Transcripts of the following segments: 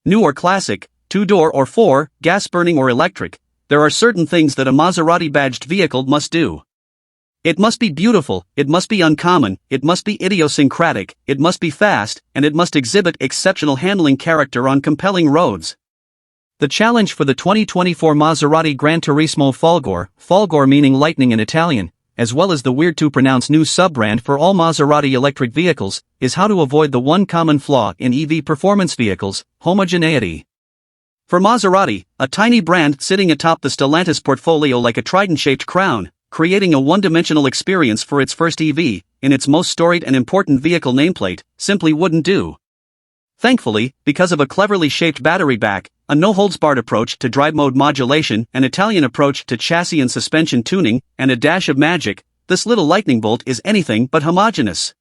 New or classic, two-door or four, gas-burning or electric, there are certain things that a Maserati-badged vehicle must do. It must be beautiful, it must be uncommon, it must be idiosyncratic, it must be fast, and it must exhibit exceptional handling character on compelling roads. The challenge for the 2024 Maserati GranTurismo Folgore, Folgore meaning lightning in Italian, as well as the weird-to-pronounce new sub-brand for all Maserati electric vehicles, is how to avoid the one common flaw in EV performance vehicles: homogeneity. For Maserati, a tiny brand sitting atop the Stellantis portfolio like a trident-shaped crown, creating a one-dimensional experience for its first EV, in its most storied and important vehicle nameplate, simply wouldn't do. Thankfully, because of a cleverly shaped battery back, a no-holds-barred approach to drive mode modulation, an Italian approach to chassis and suspension tuning, and a dash of magic, this little lightning bolt is anything but homogeneous.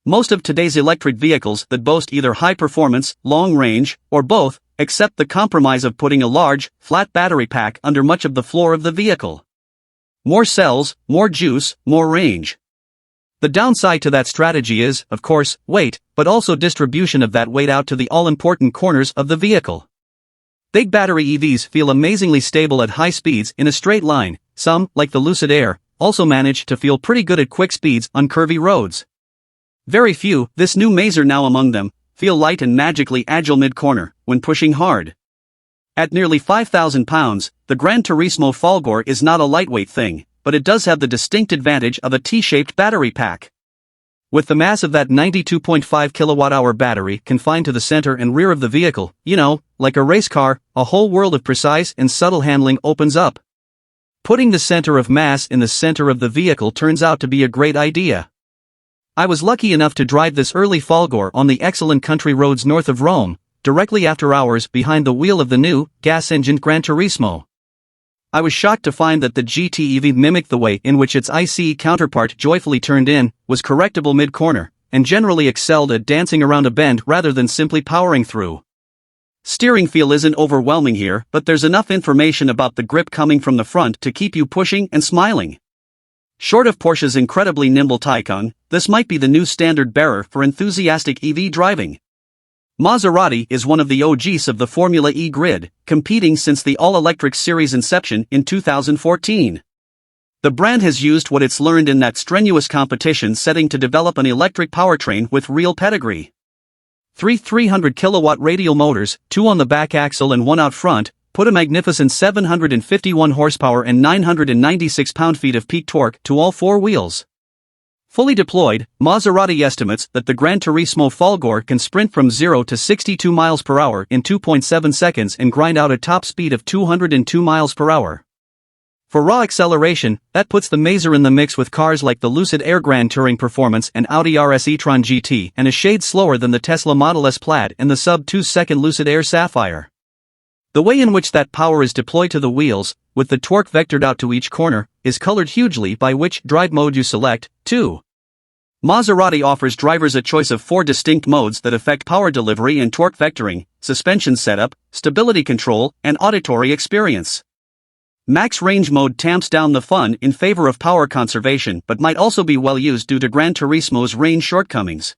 Most of today's electric vehicles that boast either high performance, long range, or both, accept the compromise of putting a large, flat battery pack under much of the floor of the vehicle. More cells, more juice, more range. The downside to that strategy is, of course, weight, but also distribution of that weight out to the all-important corners of the vehicle. Big battery EVs feel amazingly stable at high speeds in a straight line. Some, like the Lucid Air, also manage to feel pretty good at quick speeds on curvy roads. Very few, this new Maser now among them, feel light and magically agile mid-corner, when pushing hard. At nearly 5,000 pounds, the GranTurismo Folgore is not a lightweight thing, but it does have the distinct advantage of a T-shaped battery pack. With the mass of that 92.5 kWh battery confined to the center and rear of the vehicle, like a race car, a whole world of precise and subtle handling opens up. Putting the center of mass in the center of the vehicle turns out to be a great idea. I was lucky enough to drive this early Folgore on the excellent country roads north of Rome, directly after hours behind the wheel of the new, gas-engined GranTurismo. I was shocked to find that the GT EV mimicked the way in which its ICE counterpart joyfully turned in, was correctable mid-corner, and generally excelled at dancing around a bend rather than simply powering through. Steering feel isn't overwhelming here, but there's enough information about the grip coming from the front to keep you pushing and smiling. Short of Porsche's incredibly nimble Taycan, this might be the new standard bearer for enthusiastic EV driving. Maserati is one of the OGs of the Formula E grid, competing since the all-electric series inception in 2014. The brand has used what it's learned in that strenuous competition setting to develop an electric powertrain with real pedigree. Three 300-kilowatt radial motors, two on the back axle and one out front, put a magnificent 751 horsepower and 996 pound-feet of peak torque to all four wheels. Fully deployed, Maserati estimates that the GranTurismo Folgore can sprint from 0 to 62 miles per hour in 2.7 seconds and grind out a top speed of 202 miles per hour. For raw acceleration, that puts the Maser in the mix with cars like the Lucid Air Grand Touring Performance and Audi RS e-tron GT, and a shade slower than the Tesla Model S Plaid and the sub-2-second Lucid Air Sapphire. The way in which that power is deployed to the wheels, with the torque vectored out to each corner, is colored hugely by which drive mode you select, too. Maserati offers drivers a choice of 4 distinct modes that affect power delivery and torque vectoring, suspension setup, stability control, and auditory experience. Max Range mode tamps down the fun in favor of power conservation but might also be well used due to GranTurismo's range shortcomings.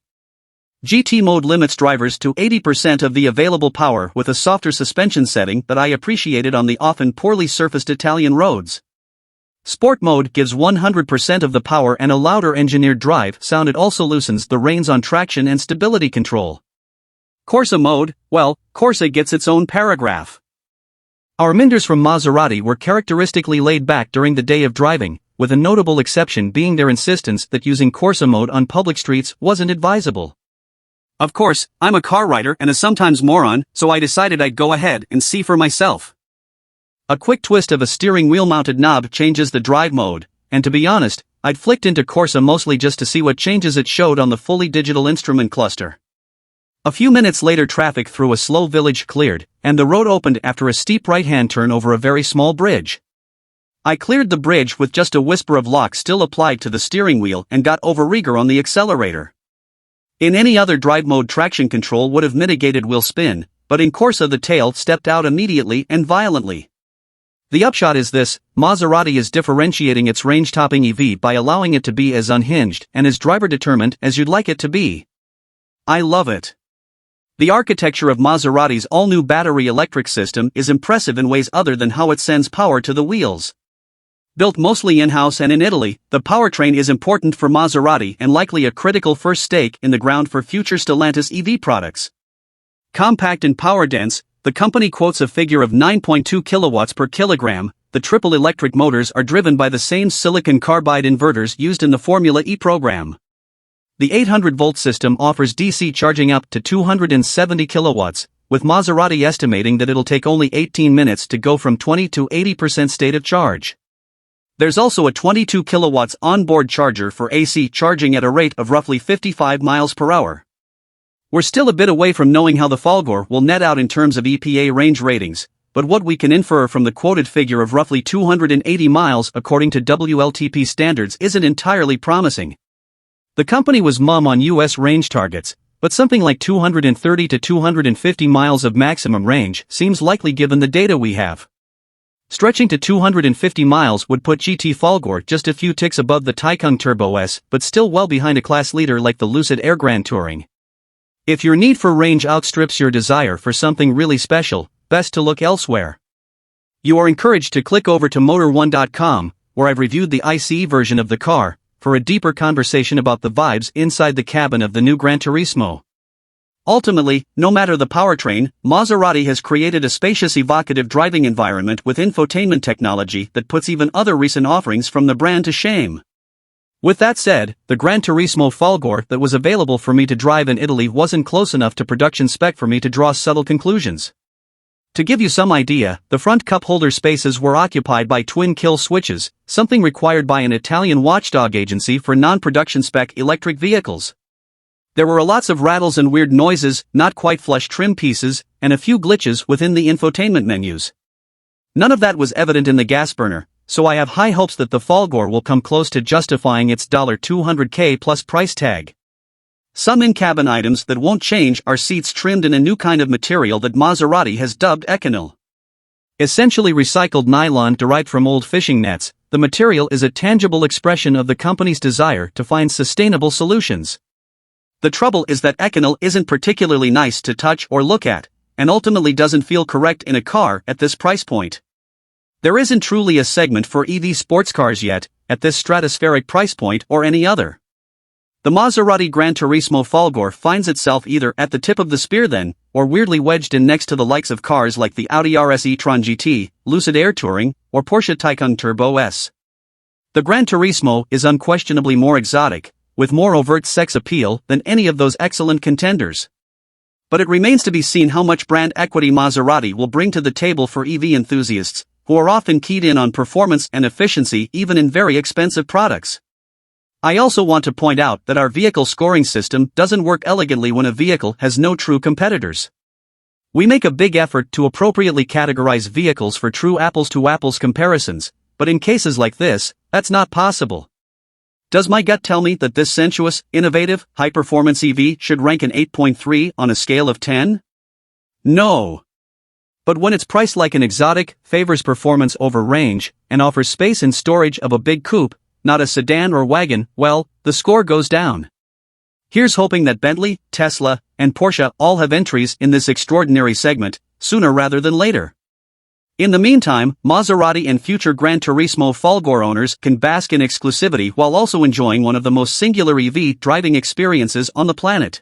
GT mode limits drivers to 80% of the available power with a softer suspension setting that I appreciated on the often poorly surfaced Italian roads. Sport mode gives 100% of the power and a louder engineered drive sound. It also loosens the reins on traction and stability control. Corsa mode, well, Corsa gets its own paragraph. Our Minders from Maserati were characteristically laid back during the day of driving, with a notable exception being their insistence that using Corsa mode on public streets wasn't advisable. Of course, I'm a car rider and a sometimes moron, so I decided I'd go ahead and see for myself. A quick twist of a steering wheel-mounted knob changes the drive mode, and to be honest, I'd flicked into Corsa mostly just to see what changes it showed on the fully digital instrument cluster. A few minutes later, traffic through a slow village cleared, and the road opened after a steep right-hand turn over a very small bridge. I cleared the bridge with just a whisper of lock still applied to the steering wheel and got overeager on the accelerator. In any other drive mode, traction control would have mitigated wheel spin, but in Corsa the tail stepped out immediately and violently. The upshot is this: Maserati is differentiating its range-topping EV by allowing it to be as unhinged and as driver-determined as you'd like it to be. I love it. The architecture of Maserati's all-new battery electric system is impressive in ways other than how it sends power to the wheels. Built mostly in-house and in Italy, the powertrain is important for Maserati and likely a critical first stake in the ground for future Stellantis EV products. Compact and power-dense, the company quotes a figure of 9.2 kilowatts per kilogram. The triple electric motors are driven by the same silicon carbide inverters used in the Formula E program. The 800-volt system offers DC charging up to 270 kilowatts, with Maserati estimating that it'll take only 18 minutes to go from 20 to 80% state of charge. There's also a 22 kilowatts onboard charger for AC charging at a rate of roughly 55 miles per hour. We're still a bit away from knowing how the Folgore will net out in terms of EPA range ratings, but what we can infer from the quoted figure of roughly 280 miles according to WLTP standards isn't entirely promising. The company was mum on US range targets, but something like 230 to 250 miles of maximum range seems likely given the data we have. Stretching to 250 miles would put GT Folgore just a few ticks above the Taycan Turbo S, but still well behind a class leader like the Lucid Air Grand Touring. If your need for range outstrips your desire for something really special, best to look elsewhere. You are encouraged to click over to motor1.com, where I've reviewed the ICE version of the car, for a deeper conversation about the vibes inside the cabin of the new GranTurismo. Ultimately, no matter the powertrain, Maserati has created a spacious, evocative driving environment with infotainment technology that puts even other recent offerings from the brand to shame. With that said, the GranTurismo Folgore that was available for me to drive in Italy wasn't close enough to production spec for me to draw subtle conclusions. To give you some idea, the front cup holder spaces were occupied by twin kill switches, something required by an Italian watchdog agency for non-production spec electric vehicles. There were lots of rattles and weird noises, not quite flush trim pieces, and a few glitches within the infotainment menus. None of that was evident in the gas burner, so I have high hopes that the Folgore will come close to justifying its $200K plus price tag. Some in-cabin items that won't change are seats trimmed in a new kind of material that Maserati has dubbed Econil. Essentially recycled nylon derived from old fishing nets, the material is a tangible expression of the company's desire to find sustainable solutions. The trouble is that Econil isn't particularly nice to touch or look at, and ultimately doesn't feel correct in a car at this price point. There isn't truly a segment for EV sports cars yet, at this stratospheric price point or any other. The Maserati GranTurismo Folgore finds itself either at the tip of the spear then, or weirdly wedged in next to the likes of cars like the Audi RS e-tron GT, Lucid Air Touring, or Porsche Taycan Turbo S. The GranTurismo is unquestionably more exotic, with more overt sex appeal than any of those excellent contenders. But it remains to be seen how much brand equity Maserati will bring to the table for EV enthusiasts, who are often keyed in on performance and efficiency even in very expensive products. I also want to point out that our vehicle scoring system doesn't work elegantly when a vehicle has no true competitors. We make a big effort to appropriately categorize vehicles for true apples-to-apples comparisons, but in cases like this, that's not possible. Does my gut tell me that this sensuous, innovative, high-performance EV should rank an 8.3 on a scale of 10? No. But when it's priced like an exotic, favors performance over range, and offers space and storage of a big coupe, not a sedan or wagon, well, the score goes down. Here's hoping that Bentley, Tesla, and Porsche all have entries in this extraordinary segment, sooner rather than later. In the meantime, Maserati and future GranTurismo Folgore owners can bask in exclusivity while also enjoying one of the most singular EV driving experiences on the planet.